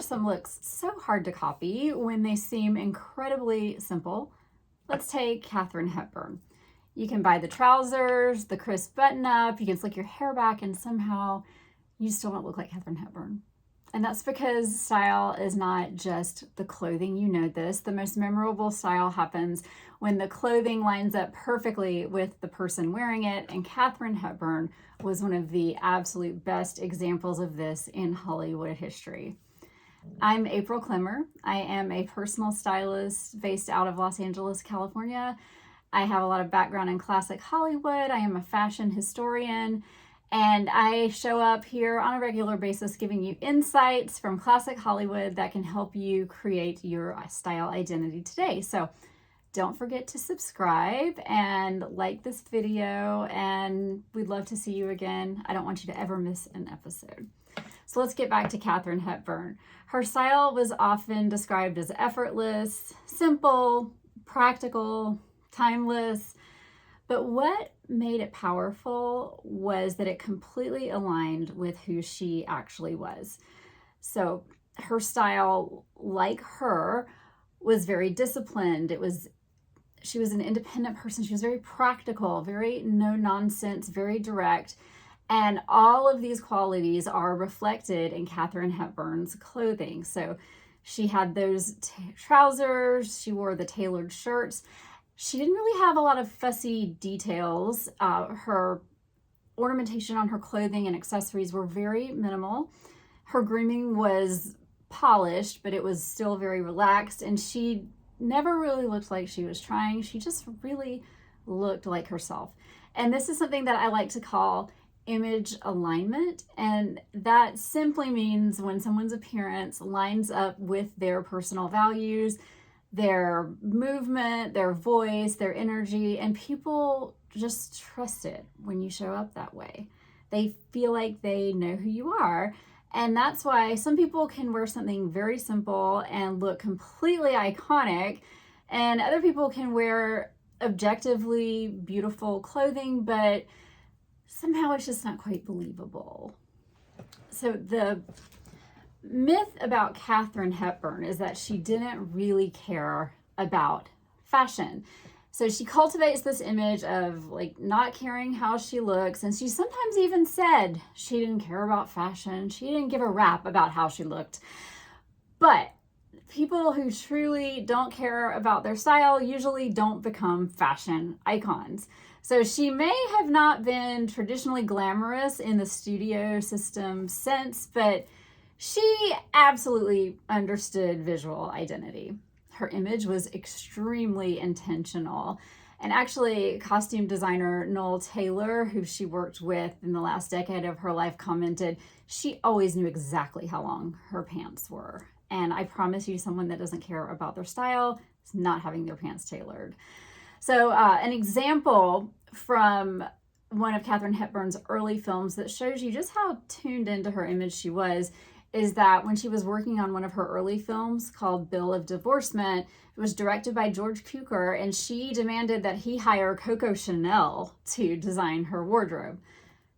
some looks so hard to copy when they seem incredibly simple? Let's take Katharine Hepburn. You can buy the trousers, the crisp button up, you can slick your hair back, and somehow you still don't look like Katharine Hepburn. And that's because style is not just the clothing. You know this. The most memorable style happens when the clothing lines up perfectly with the person wearing it. And Katharine Hepburn was one of the absolute best examples of this in Hollywood history. I'm April Clemmer. I am a personal stylist based out of Los Angeles, California. I have a lot of background in classic Hollywood. I am a fashion historian. And I show up here on a regular basis giving you insights from classic Hollywood that can help you create your style identity today. So don't forget to subscribe and like this video, and we'd love to see you again. I don't want you to ever miss an episode. So let's get back to Katharine Hepburn. Her style was often described as effortless, simple, practical, timeless. But what made it powerful was that it completely aligned with who she actually was. So her style, like her, was very disciplined. She was an independent person. She was very practical, very no nonsense, very direct. And all of these qualities are reflected in Katharine Hepburn's clothing. So she had those trousers, she wore the tailored shirts. She didn't really have a lot of fussy details. Her ornamentation on her clothing and accessories were very minimal. Her grooming was polished, but it was still very relaxed, and she never really looked like she was trying. She just really looked like herself. And this is something that I like to call image alignment, and that simply means when someone's appearance lines up with their personal values, their movement, their voice, their energy, and people just trust it when you show up that way. They feel like they know who you are. And that's why some people can wear something very simple and look completely iconic, and other people can wear objectively beautiful clothing, but somehow it's just not quite believable. So the myth about Katharine Hepburn is that she didn't really care about fashion. So she cultivates this image of like not caring how she looks, and she sometimes even said she didn't care about fashion. She didn't give a rap about how she looked. But people who truly don't care about their style usually don't become fashion icons. So she may have not been traditionally glamorous in the studio system sense, but she absolutely understood visual identity. Her image was extremely intentional. And actually, costume designer Noel Taylor, who she worked with in the last decade of her life, commented, she always knew exactly how long her pants were. And I promise you, someone that doesn't care about their style is not having their pants tailored. So an example from one of Katharine Hepburn's early films that shows you just how tuned into her image she was is that when she was working on one of her early films called Bill of Divorcement, it was directed by George Cukor, and she demanded that he hire Coco Chanel to design her wardrobe.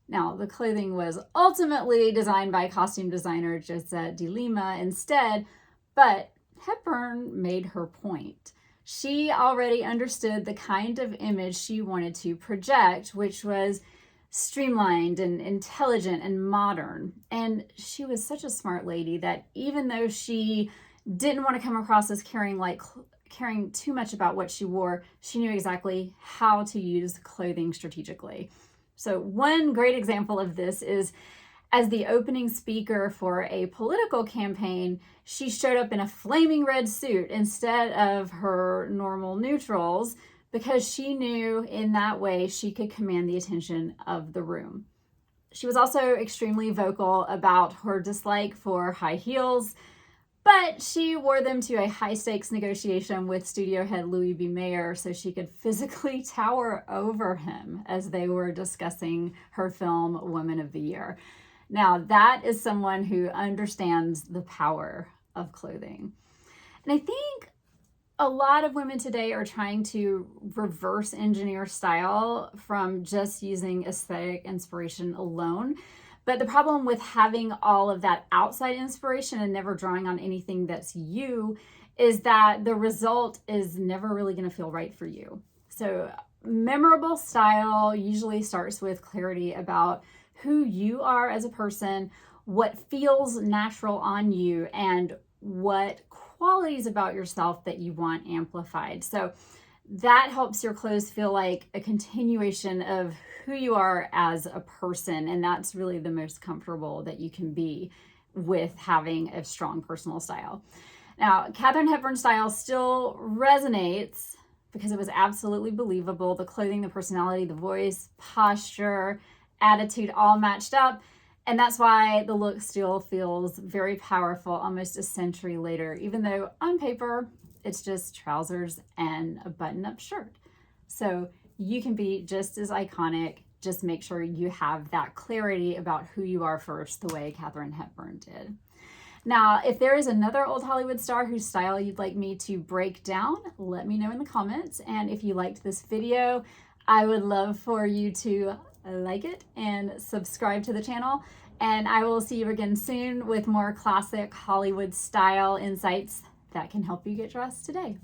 Now, the clothing was ultimately designed by costume designer Josette de Lima instead, but Hepburn made her point. She already understood the kind of image she wanted to project, which was streamlined and intelligent and modern. And she was such a smart lady that even though she didn't want to come across as caring too much about what she wore, she knew exactly how to use clothing strategically. So one great example of this is as the opening speaker for a political campaign, she showed up in a flaming red suit instead of her normal neutrals, because she knew in that way she could command the attention of the room. She was also extremely vocal about her dislike for high heels, but she wore them to a high-stakes negotiation with studio head Louis B. Mayer so she could physically tower over him as they were discussing her film Woman of the Year. Now, that is someone who understands the power of clothing. And I think a lot of women today are trying to reverse engineer style from just using aesthetic inspiration alone. But the problem with having all of that outside inspiration and never drawing on anything that's you is that the result is never really going to feel right for you. So memorable style usually starts with clarity about who you are as a person, what feels natural on you, and what qualities about yourself that you want amplified. So that helps your clothes feel like a continuation of who you are as a person. And that's really the most comfortable that you can be with having a strong personal style. Now, Katharine Hepburn style still resonates because it was absolutely believable. The clothing, the personality, the voice, posture, attitude, all matched up. And that's why the look still feels very powerful almost a century later, even though on paper, it's just trousers and a button-up shirt. So you can be just as iconic. Just make sure you have that clarity about who you are first, the way Katharine Hepburn did. Now, if there is another old Hollywood star whose style you'd like me to break down, let me know in the comments. And if you liked this video, I would love for you to like it and subscribe to the channel. And I will see you again soon with more classic Hollywood style insights that can help you get dressed today.